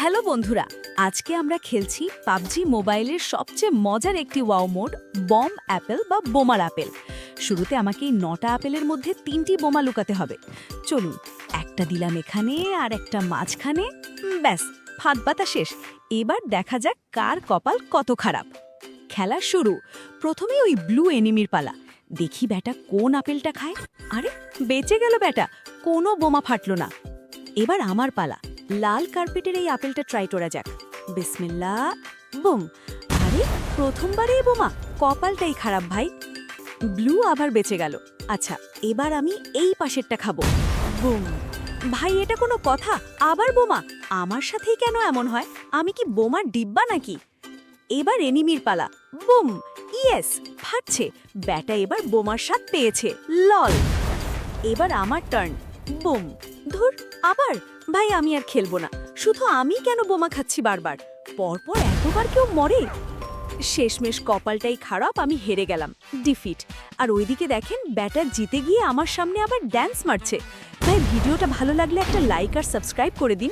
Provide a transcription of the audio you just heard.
Hello বন্ধুরা, আজকে আমরা খেলছি পাবজি মোবাইলের সবচেয়ে মজার একটি ওয়াও মোড, বম অ্যাপেল বা বোমার আপেল। শুরুতে আমাকে এই 9টা আপেলের মধ্যে 3টি বোমা লুকাতে হবে। চলুন, একটা দিলাম এখানে আর একটা মাঝখানে। ব্যাস, ফাঁদ পাতা শেষ। এবার দেখা যাক কার কপাল কত খারাপ। খেলা শুরু। প্রথমেই ওই ব্লু এনিমির পালা। দেখি ব্যাটা কোন আপেলটা খায়। আরে, বেঁচে গেল ব্যাটা, কোনো বোমা ফাটল না। এবার আমার পালা। লাল কার্পেটের এই আপেলটা ট্রাই করা যাক। বিসমিল্লাহ, বুম। আরে, প্রথমবারেই বোমা, কপালটাই খারাপ ভাই। ব্লু আবার বেঁচে গেল। আচ্ছা, এবার আমি এই পাশেরটা খাবো। বুম। ভাই, এটা কোনো কথা? আবার বোমা? আমার সাথেই কেন এমন হয়? আমি কি বোমার ডিব্বা নাকি? এবার এনিমির পালা। বুম। ইয়েস, ফাটছে। ব্যাটা এবার বোমার স্বাদ পেয়েছে। লল। এবার আমার টার্ন। বুম। ধুর, আবার? ভাই, আমি আর খেলবো না। শুধু আমি কেন বোমা খাচ্ছি বারবার? পরপর এতবার কেউ মরে? শেষমেশ কপালটাই খারাপ, আমি হেরে গেলাম। ডিফিট। আর ওইদিকে দেখেন, ব্যাটার জিতে গিয়ে আমার সামনে আবার ড্যান্স মারছে। ভাই, ভিডিওটা ভালো লাগলে একটা লাইক আর সাবস্ক্রাইব করে দিন।